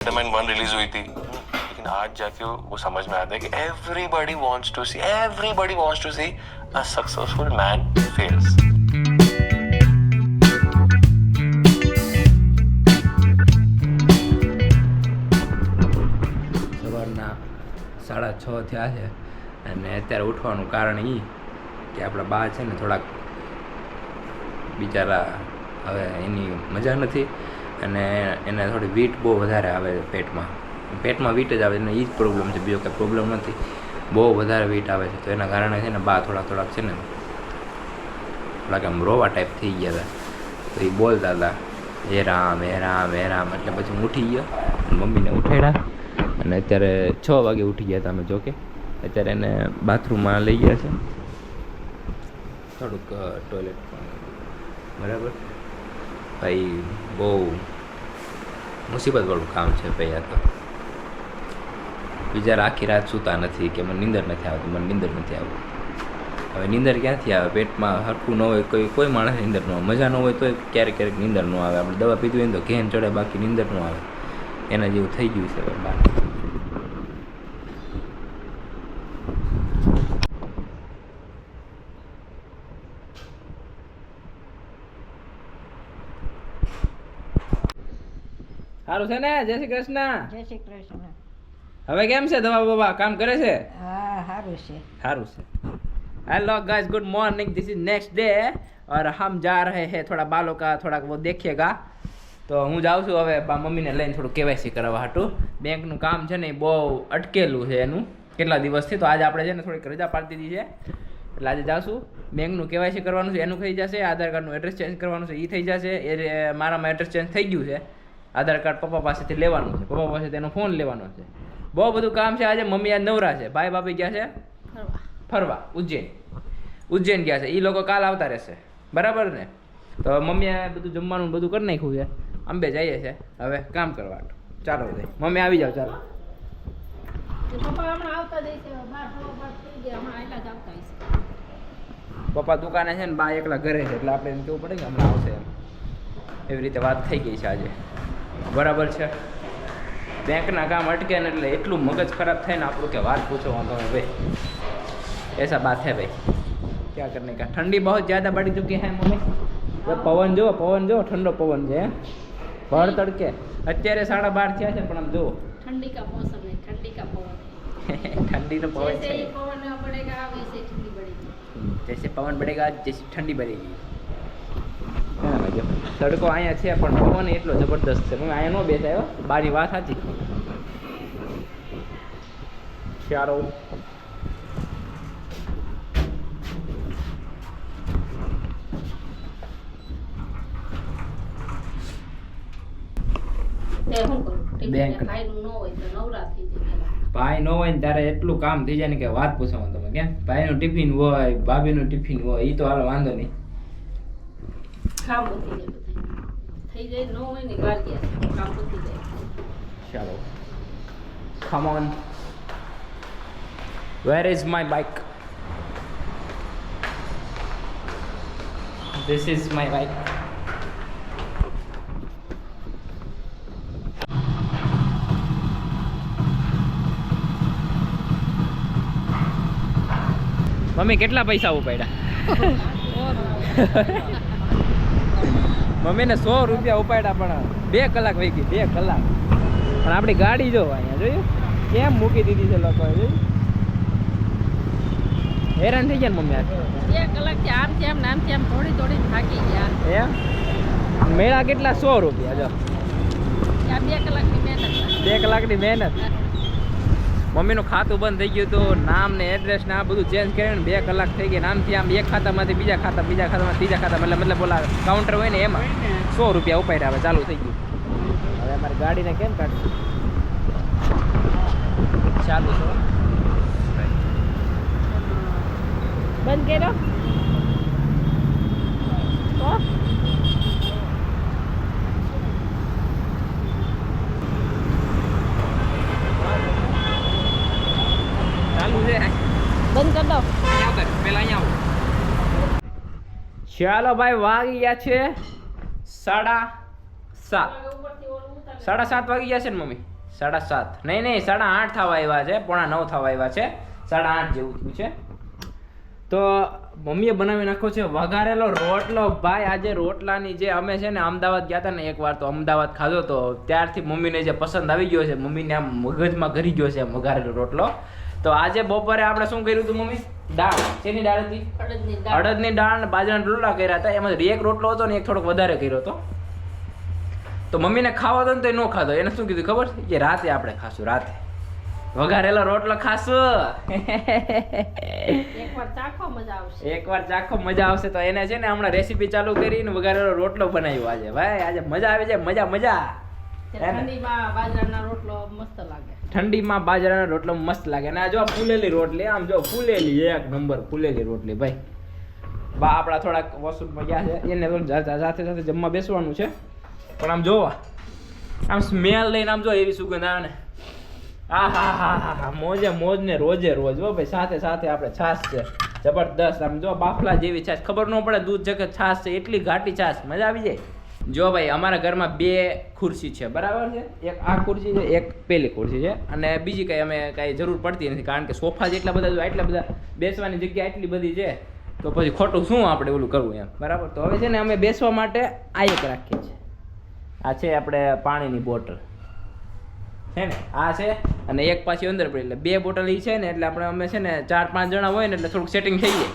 Spiderman 1 release हुई थी, लेकिन आज जाके वो समझ में आता है कि everybody wants to see a successful man fails. સવારના 6:30 થયા છે અને અત્યારે ઉઠવાનું કારણ એ કે આપણા બા છે ને થોડાક બિચારા હવે એની મજા નથી અને એને થોડી વીટ બહુ વધારે આવે પેટમાં વીટ જ આવે એને એ જ પ્રોબ્લેમ છે, બીજો કંઈ પ્રોબ્લેમ નથી. બહુ વધારે વીટ આવે છે તો એના કારણે છે ને બા થોડાક છે ને થોડાક આમ રોવા ટાઈપ થઈ ગયા હતા. તો એ બોલતા હતા હે રામ એટલે પછી હું ઉઠી ગયો, મમ્મીને ઉઠાડ્યા અને અત્યારે 6 વાગે ઉઠી ગયા હતા અમે. જોકે અત્યારે એને બાથરૂમમાં લઈ ગયા છે, થોડુંક ટોયલેટ બરાબર. ભાઈ બહુ મુસીબતવાળું કામ છે ભાઈ આ તો. બિચારા આખી રાત સૂતા નથી કે મને નીંદર નથી આવતી. હવે નીંદર ક્યાંથી આવે? પેટમાં હરખું ન હોય કોઈ માણસ નીંદર ન આવે. મજા ન હોય તો ક્યારેક નીંદર ન આવે. આપણે દવા પીધી હોય તો ઘેન ચડે, બાકી નીંદર ન આવે. એના જેવું થઈ ગયું છે બહાર. સારું છે ને? જય શ્રી કૃષ્ણ. જય શ્રી કૃષ્ણ. હવે કેમ છે? દવા બાબા કામ કરે છે? હા, સારું છે. Hello guys, good morning. This is next day और हम जा रहे हैं थोड़ा बालों का थोड़ा वो देखिएगा. તો હું જાઉં છું હવે મમ્મીને લઈને થોડું કેવાયસી કરાવવા હાટું. બેંકનું કામ છે ને એ બહુ અટકેલું છે એનું કેટલા દિવસથી. તો આજે આપણે છે ને થોડીક રજા પાડી દીધી છે એટલે આજે જાશું. બેંકનું કેવાયસી કરવાનું છે એનું થઈ જશે, આધાર કાર્ડનું એડ્રેસ ચેન્જ કરવાનું છે એ થઈ જશે. એ મારામાં એડ્રેસ ચેન્જ થઈ ગયું છે. આધાર કાર્ડ પપ્પા પાસેથી લેવાનું છે, પપ્પા પાસેથી એનો ફોન લેવાનો છે. બહુ બધું કામ છે આજે. મમ્મી આજ નવરા છે, ભાઈ બાપી ગયા છે ફરવા ઉજ્જૈન ગયા છે. એ લોકો કાલ આવતા રહેશે, બરાબર ને? તો મમ્મીએ બધું જમવાનું બધું કરી નાખ્યું છે. અંબે જઈએ છે હવે કામ કરવા. ચાલો ભાઈ મમ્મી આવી જાઓ. ચાલો પપ્પા દુકાને છે ને બા એકલા ઘરે છે એટલે આપણે એમ કેવું પડે કે હમણાં આવશે એમ. એવી રીતે વાત થઈ ગઈ છે આજે, બરાબર છે? બેંકના કામ અટકે ને એટલે એટલું મગજ ખરાબ થાય ને આપણું કે વાત પૂછો વાંધો નહીં ભાઈ. ऐसा बात है भाई, क्या करने का. ठंडी बहुत ज़्यादा बढ़ चुकी है मम्मी. પવન જો ઠંડો પવન છે ભર તડકે. અત્યારે 12:30 થયા છે પણ આમ જો ठंडी का मौसम है, ठंडी का पवन है. ઠંડીનો પવન जैसे છે. ही पवन बढ़ेगा वैसे ठंडी बढ़ेगी. जैसे पवन बढ़ेगा जैसे ठंडी बढ़ेगी. જો તડકો અહીંયા છે પણ પવન એટલો જબરદસ્ત છે. મમ્મી અહીંયા ન બેસાયો, બારી વાત સાચી. ચાલો તે શું કરું? બેંક. ભાઈનું ન હોય તો નવરા થઈ જાય. ભાઈ ન હોય ને ત્યારે એટલું કામ થઈ જાય ને કે વાત પૂછવામાં તમે. કેમ ભાઈનું ટિફિન હોય, ભાભીનું ટિફિન હોય, એ તો હાલ વાંધો નહીં. કામ પતી જાય બધા. થઈ જાય ન હોય ને વાર ગયા કામ પતી જાય. ચાલો come on, where is my bike? This is my bike. Mummy કેટલા પૈસા ઉપાડ્યા? મમ્મીને 100 રૂપિયા ઉપાડ્યા પણ 2 કલાક વહી ગઈ. 2 કલાક. પણ આપણી ગાડી જો અહીંયા જોયું કેમ મૂકી દીધી છે લોકોએ. જોયું હેરાન થઈ ગયા ને મમ્મી. 2 કલાકથી આમથી આમ નામથી આમ થોડી થાકી ગયા. એમ મેળા કેટલા? 100 રૂપિયા. જો આ 2 કલાકની મહેનત. 2 કલાકની મહેનત. મમ્મીનું ખાતું બંધ થઈ ગયું હતું, નામ ને એડ્રેસ ને આ બધું ચેન્જ કરીને 2 કલાક થઈ ગયા. નામથી આમ એક ખાતામાંથી બીજા ખાતામાં ત્રીજા ખાતામાં મતલબ બોલા કાઉન્ટર હોય ને એમાં 100 રૂપિયા ઉપાડ્યા. હવે ચાલુ થઈ ગયું. હવે અમારી ગાડીને કેમ કાઢશું? ચાલુ છો બંધ કર્યો તો ચાલુ છે. બંધ કરી દો. પેલા અહીંયા આવો. ચાલો ભાઈ વાગી ગયા છે 7:30. 7:30 વાગી ગયા છે ને મમ્મી? 7:30 નહીં 8:30 થવા આવ્યા છે, 8:45 થવા આવ્યા છે, 8:30 જેવું થયું છે. તો મમ્મીએ બનાવી નાખ્યો છે વઘારેલો રોટલો. ભાઈ આજે રોટલાની જે અમે છે ને અમદાવાદ ગયા હતા ને એકવાર, તો અમદાવાદ ખાધો તો ત્યારથી મમ્મીને જે પસંદ આવી ગયો છે, મમ્મીને આમ મગજમાં ઘરી ગયો છે વઘારેલો રોટલો. તો આજે બપોરે આપણે શું કર્યું હતું મમ્મી? દાળ. શેની દાળ હતી? અડદની દાળ ને બાજરાના રોટલા કર્યા હતા. એમાં એક રોટલો હતો ને એક થોડોક વધારે કર્યો હતો. તો મમ્મીને ખાવો હતો ને તો એ ન ખાધો. એને શું કીધું ખબર કે રાતે આપણે ખાશું, રાતે વઘારેલો રોટલો ખાશું. એકવાર ચાખો મજા આવશે. તો એને છે ને હમણાં રેસીપી ચાલુ કરીને વઘારેલો રોટલો બનાવ્યો આજે. ભાઈ આજે મજા આવી જાય, મજા. ઠંડીમાં બાજરાનો રોટલો મસ્ત લાગે. અને આ જો ફૂલેલી રોટલી, આમ જો ફૂલેલી, એક નંબર ફૂલેલી રોટલી. ભાઈ બા આપણા થોડાક વોશરૂમમાં ગયા છે, એને સાથે સાથે જમવા બેસવાનું છે. પણ આમ જોવા, આમ સ્મેલ લઈને આમ જો એવી સુગંધ આવે ને, હા મોજ ને રોજે રોજ. હો ભાઈ સાથે સાથે આપણે છાશ છે જબરદસ્ત. આમ જો બાફલા જેવી છાશ, ખબર ન પડે દૂધ છે કે છાશ છે, એટલી ઘાટી છાશ, મજા આવી જાય. જો ભાઈ અમારા ઘરમાં 2 ખુરશી છે, બરાબર છે. એક આ ખુરશી છે, એક પેલી ખુરશી છે. અને બીજી કઈ અમે કઈ જરૂર પડતી નથી, કારણ કે સોફા જેટલા બધા જો એટલા બધા બેસવાની જગ્યા એટલી બધી છે, તો પછી ખોટું શું આપણે ઓલું કરવું એમ, બરાબર. તો હવે છે ને અમે બેસવા માટે આ એક રાખીએ છીએ. આ છે આપણે પાણીની બોટલ છે ને, આ છે. અને એક પાછી અંદર પડી, એટલે 2 બોટલ એ છે ને, એટલે અમે છે ને 4-5 જણા હોય ને એટલે થોડુંક સેટિંગ થઈ જાય.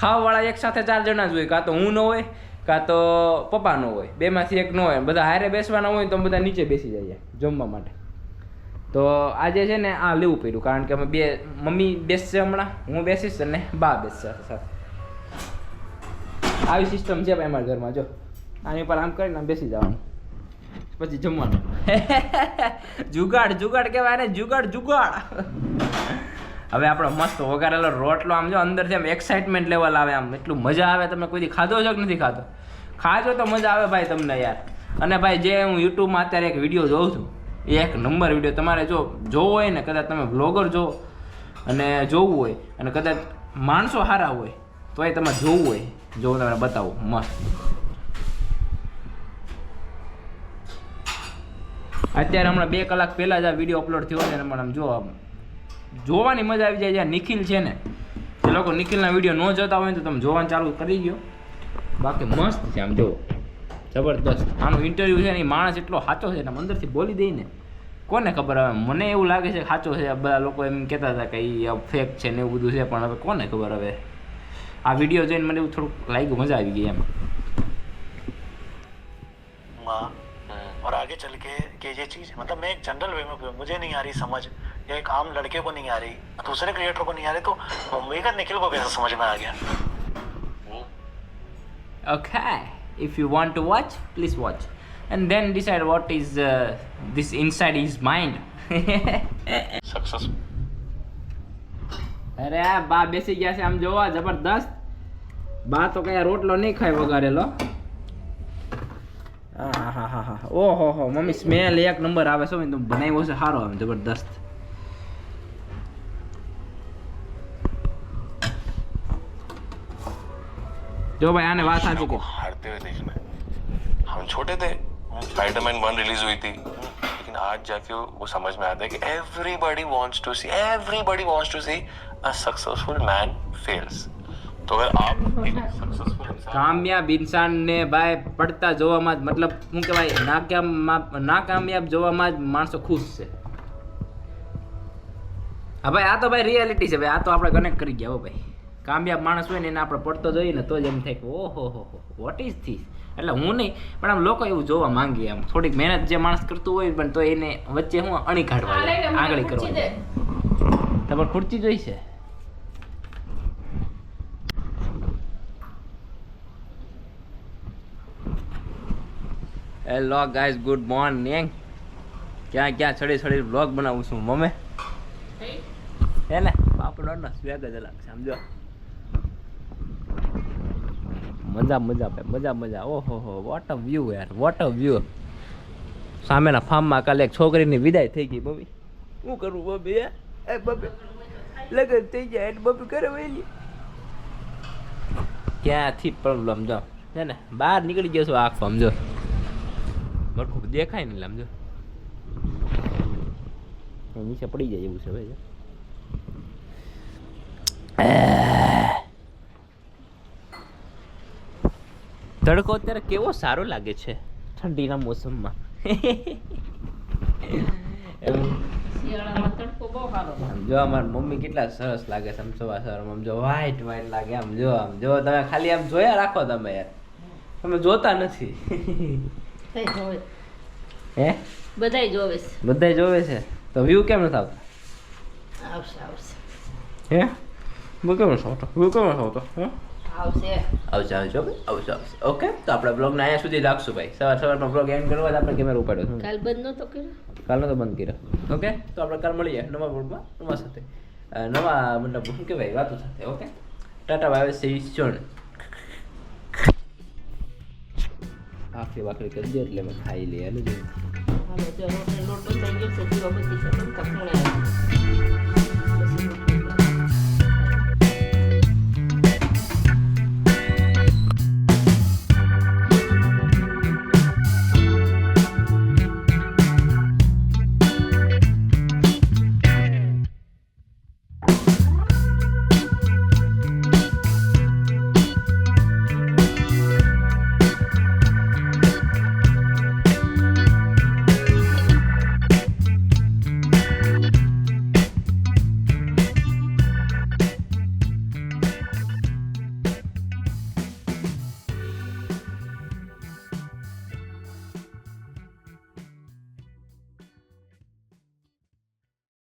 ખાવાવાળા એક સાથે 4 જણા જ હોય, કાં તો હું ન હોય, કાં તો પપ્પા ન હોય, 2માંથી એક ન હોય. બધા હારે બેસવાના હોય તો બધા નીચે બેસી જઈએ જમવા માટે. તો આજે છે ને આ લેવું પડ્યું, કારણ કે અમે 2 મમ્મી બેસશે હમણાં, હું બેસીશ અને બા બેસશે સાથે. આવી સિસ્ટમ છે ભાઈ અમારા ઘરમાં. જો આની પર આમ કરીને આમ બેસી જવાનું, પછી જમવાનું. જુગાડ કહેવાય ને, જુગાડ. હવે આપણો મસ્ત વઘારેલો રોટલો આમ જો અંદરથી આમ એક્સાઇટમેન્ટ લેવલ આવે, આમ એટલું મજા આવે. તમે કોઈ દી ખાધો છો કે નથી ખાધો? ખાજો તો મજા આવે ભાઈ તમને યાર. અને ભાઈ જે હું યુટ્યુબમાં અત્યારે એક વિડીયો જોઉં છું, એક નંબર વિડીયો. તમારે જો જોવો હોય ને, કદાચ તમે બ્લોગર જો અને જોવું હોય, અને કદાચ માણસો સારા હોય તો એ તમારે જોવું હોય, જો હું તમને બતાવું મસ્ત. અત્યારે હમણાં 2 કલાક પહેલાં જ આ વિડીયો અપલોડ થયો છે ને, પણ આમ જોવાની મજા આવી જાય. જ્યાં નિખિલ છે ને, જે લોકો નિખિલના વિડીયો ન જોતા હોય તો તમે જોવાનું ચાલુ કરી ગયો. બાકી મસ્ત છે, આમ જો જબરદસ્ત. આનું ઇન્ટરવ્યૂ છે ને, એ માણસ એટલો સાચો છે ને, અંદરથી બોલી દઈને કોને ખબર. હવે મને એવું લાગે છે સાચો છે. બધા લોકો એમ કહેતા હતા કે એ ફેક છે ને એવું બધું છે, પણ હવે કોને ખબર. હવે આ વિડીયો જોઈને મને એવું થોડુંક લાગ્યું, મજા આવી ગઈ એમ. और आगे चल के ये चीज़ मतलब मैं एक जनरल वे में मुझे नहीं आ रही समझ, या एक आम लड़के को नहीं आ रही, दूसरे क्रिएटर को नहीं आ रही, तो मुंबई का निखिल को कैसे समझ में आ गया? Okay, if you want to watch, please watch and then decide what is this inside his mind. Success. અરે આ બા બેસી ગયા છે આમ જોવા, જબરદસ્ત. બા તો કયા રોટલો નહીં ખાય વઘારેલો. હા ઓહો મમ્મી સ્મેલ એક નંબર આવે છે. તમે બનાવ્યો છે સારો, આમ જબરદસ્ત. जो भाई आने बात साची को हारते हुए देखना. हम छोटे थे, स्पाइडरमैन 1 रिलीज हुई थी, लेकिन आज जाके वो समझ में आता है कि everybody wants to see a successful man fails. तो अगर आप एक सक्सेसफुल इंसान, કામયાબ ઇન્સાનને ભાઈ પડતા જોવામાં જ, મતલબ શું કહેવાય, નાકામયાબ જોવામાં જ માણસો ખુશ છે. હા ભાઈ, આ તો ભાઈ રિયાલિટી છે ભાઈ. આ તો આપણે કનેક્ટ કરી ગયા હો ભાઈ. કામયાબ માણસ હોય ને એને આપણે પડતો જોઈએ ને તો જ એમ થાય કે ઓહો વોટ ઇઝ ધીસ. એટલે હું નહીં, પણ આમ લોકો એવું જોવા માંગીએ. આમ થોડીક મહેનત જે માણસ કરતું હોય પણ તો એને વચ્ચે હું અણી કાઢવા આંગળી કરવા. તમારે ખુરચી જોઈ છે? Hello guys, good morning. ક્યાં છડી વ્લોગ બનાવું છું મમ્મી. હે ને બાપડો સ્વેગ જ અલગ છે, સમજો. મજા. ઓહો વોટ અ વ્યૂ યાર, વોટ અ વ્યૂ. સામેના ફાર્મમાં કાલે એક છોકરીની વિદાય થઈ ગઈ. બબી શું કરું બબી? એ બબી લગન થઈ જાય એટલે બબી કરે વહેલી. ક્યાંથી પ્રોબ્લેમ જો છે ને, બહાર નીકળી ગયો છું આંખ સમજો. મરખું દેખાય ને સમજો. નીચે પડી જાય એવું છે ભાઈ. તડકો અત્યારે કેવો સારો લાગે છે ઠંડીના મોસમમાં. શિયાળામાં તડકો બહુ સારો લાગે. આમ જો અમારી મમ્મી કેટલા સરસ લાગે છે આમ સવાર સવારમાં. આમ જો વ્હાઈટ વ્હાઈટ લાગે. આમ જો તમે ખાલી આમ જોયા રાખો તમે યાર, તમે જોતા નથી. બધાય જોવે. હે બધાય જોવે છે. બધાય જોવે છે તો વ્યૂ કેમ નથી આવતા? આવશે આવશે હે વ્યૂ કેમ નથી આવતો? વ્યૂ કેમ નથી આવતો? હે આવશે. આવશે આવશે આવશે આવશે. ઓકે, તો આપણે બ્લોગને અહીંયા સુધી રાખશું ભાઈ. સવારમાં બ્લોગ એન્ડ કરવા જ આપણે કેમેરા ઉપાડ્યો. કાલ બંધ નતો કર્યો. કાલનો તો બંધ કર્યો. ઓકે, તો આપણે કાલ મળીએ નવા બ્લોગમાં નવા સાથે નવા મતલબ શું કહેવાય વાતો સાથે. ઓકે, ટાટા બાય સી સોન. આખરી વાખરી કરી દે એટલે મેં ખાઈ લઈએ. હાલો જો રોટલો લોટ બંધાઈ ગયો છે દીવા બધી